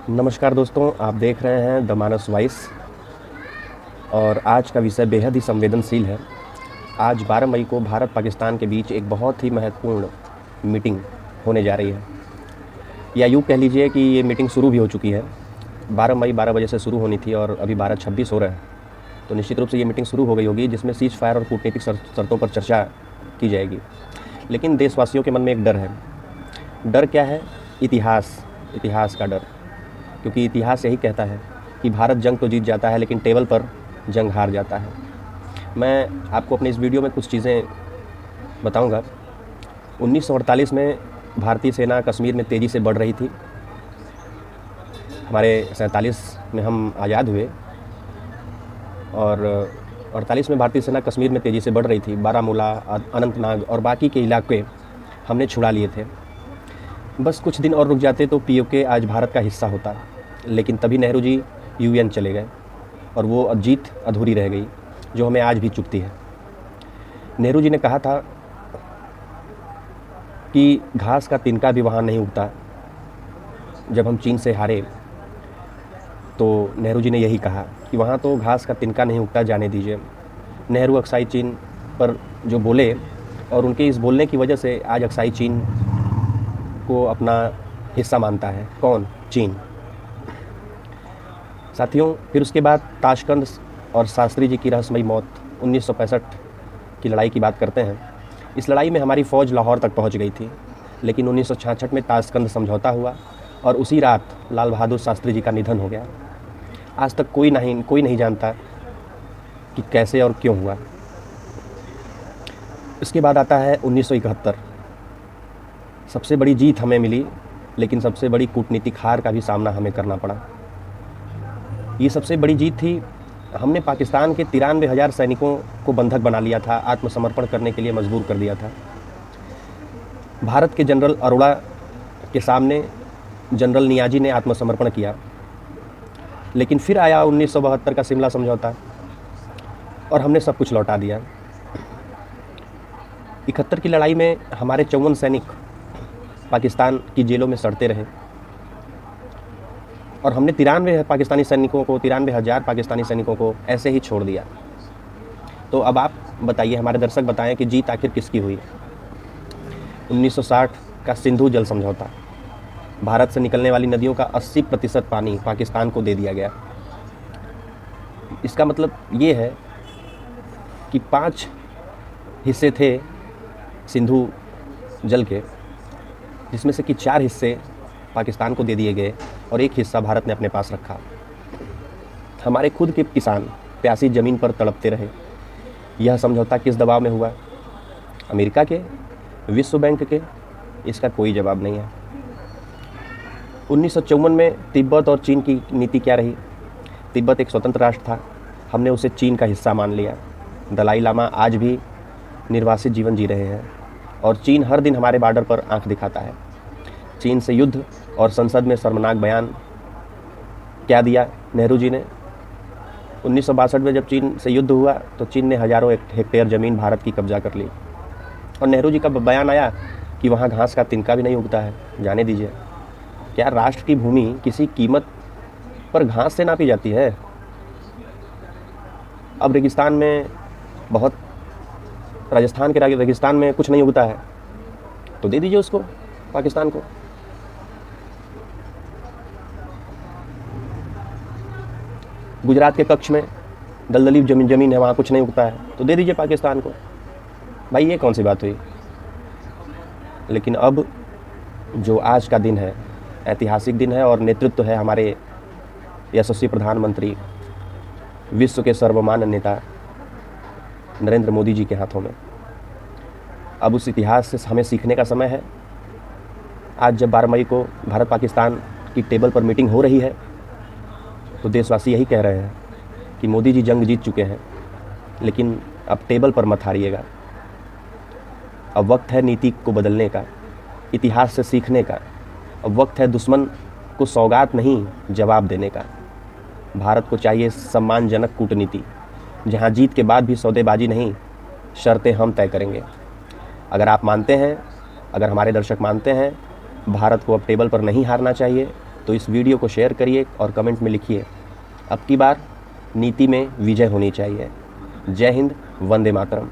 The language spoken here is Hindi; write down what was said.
नमस्कार दोस्तों, आप देख रहे हैं द मानस वॉइस और आज का विषय बेहद ही संवेदनशील है। आज 12 मई को भारत पाकिस्तान के बीच एक बहुत ही महत्वपूर्ण मीटिंग होने जा रही है, या यूँ कह लीजिए कि ये मीटिंग शुरू भी हो चुकी है। 12 मई 12 बजे से शुरू होनी थी और अभी 12:26 हो रहा है, तो निश्चित रूप से ये मीटिंग शुरू हो गई होगी, जिसमें सीज़ फायर और कूटनीतिक शर्तों पर चर्चा की जाएगी। लेकिन देशवासियों के मन में एक डर है। डर क्या है? इतिहास का डर, क्योंकि इतिहास यही कहता है कि भारत जंग तो जीत जाता है लेकिन टेबल पर जंग हार जाता है। मैं आपको अपने इस वीडियो में कुछ चीज़ें बताऊंगा। 1948 में भारतीय सेना कश्मीर में तेज़ी से बढ़ रही थी। हमारे 47 में हम आज़ाद हुए और 48 में भारतीय सेना कश्मीर में तेज़ी से बढ़ रही थी। बारामूला, अनंतनाग और बाकी के इलाके हमने छुड़ा लिए थे। बस कुछ दिन और रुक जाते तो पीओके आज भारत का हिस्सा होता, लेकिन तभी नेहरू जी यूएन चले गए और वो जीत अधूरी रह गई, जो हमें आज भी चुभती है। नेहरू जी ने कहा था कि घास का तिनका भी वहाँ नहीं उगता। जब हम चीन से हारे तो नेहरू जी ने यही कहा कि वहाँ तो घास का तिनका नहीं उगता, जाने दीजिए। नेहरू अक्साई चीन पर जो बोले और उनके इस बोलने की वजह से आज अक्साई चीन को अपना हिस्सा मानता है। कौन? चीन। साथियों, फिर उसके बाद ताशकंद और शास्त्री जी की रहस्यमयी मौत, 1965 की लड़ाई की बात करते हैं। इस लड़ाई में हमारी फ़ौज लाहौर तक पहुंच गई थी, लेकिन 1966 में ताशकंद समझौता हुआ और उसी रात लाल बहादुर शास्त्री जी का निधन हो गया। आज तक कोई नहीं जानता कि कैसे और क्यों हुआ। इसके बाद आता है 1971। सबसे बड़ी जीत हमें मिली, लेकिन सबसे बड़ी कूटनीतिक हार का भी सामना हमें करना पड़ा। ये सबसे बड़ी जीत थी। हमने पाकिस्तान के 93,000 सैनिकों को बंधक बना लिया था, आत्मसमर्पण करने के लिए मजबूर कर दिया था। भारत के जनरल अरोड़ा के सामने जनरल नियाजी ने आत्मसमर्पण किया, लेकिन फिर आया 1972 का शिमला समझौता और हमने सब कुछ लौटा दिया। 71 की लड़ाई में हमारे 54 सैनिक पाकिस्तान की जेलों में सड़ते रहे और हमने 93,000 पाकिस्तानी सैनिकों को ऐसे ही छोड़ दिया। तो अब आप बताइए, हमारे दर्शक बताएं कि जीत आखिर किसकी हुई? 1960 का सिंधु जल समझौता, भारत से निकलने वाली नदियों का 80% पानी पाकिस्तान को दे दिया गया। इसका मतलब ये है कि 5 हिस्से थे सिंधु जल के, जिसमें से कि 4 हिस्से पाकिस्तान को दे दिए गए और 1 हिस्सा भारत ने अपने पास रखा। हमारे खुद के किसान प्यासी ज़मीन पर तड़पते रहे। यह समझौता किस दबाव में हुआ? अमेरिका के? विश्व बैंक के? इसका कोई जवाब नहीं है। 1954 में तिब्बत और चीन की नीति क्या रही? तिब्बत एक स्वतंत्र राष्ट्र था, हमने उसे चीन का हिस्सा मान लिया। दलाई लामा आज भी निर्वासित जीवन जी रहे हैं और चीन हर दिन हमारे बॉर्डर पर आंख दिखाता है। चीन से युद्ध और संसद में शर्मनाक बयान क्या दिया नेहरू जी ने? 1962 में जब चीन से युद्ध हुआ तो चीन ने हज़ारों हेक्टेयर ज़मीन भारत की कब्जा कर ली और नेहरू जी का बयान आया कि वहाँ घास का तिनका भी नहीं उगता है, जाने दीजिए। क्या राष्ट्र की भूमि किसी कीमत पर घास से नापी जाती है? अब रेगिस्तान में राजस्थान के रेगिस्तान में कुछ नहीं उगता है, तो दे दीजिए उसको, पाकिस्तान को। गुजरात के कच्छ में दलदली ज़मीन है, वहाँ कुछ नहीं उगता है, तो दे दीजिए पाकिस्तान को। भाई, ये कौन सी बात हुई? लेकिन अब जो आज का दिन है, ऐतिहासिक दिन है और नेतृत्व है हमारे यशस्वी प्रधानमंत्री, विश्व के सर्वमान्य नेता नरेंद्र मोदी जी के हाथों में। अब उस इतिहास से हमें सीखने का समय है। आज जब 12 मई को भारत पाकिस्तान की टेबल पर मीटिंग हो रही है तो देशवासी यही कह रहे हैं कि मोदी जी जंग जीत चुके हैं, लेकिन अब टेबल पर मत हारिएगा। अब वक्त है नीति को बदलने का, इतिहास से सीखने का। अब वक्त है दुश्मन को सौगात नहीं, जवाब देने का। भारत को चाहिए सम्मानजनक कूटनीति, जहां जीत के बाद भी सौदेबाजी नहीं, शर्तें हम तय करेंगे। अगर हमारे दर्शक मानते हैं भारत को अब टेबल पर नहीं हारना चाहिए, तो इस वीडियो को शेयर करिए और कमेंट में लिखिए, अब की बार नीति में विजय होनी चाहिए। जय हिंद, वंदे मातरम।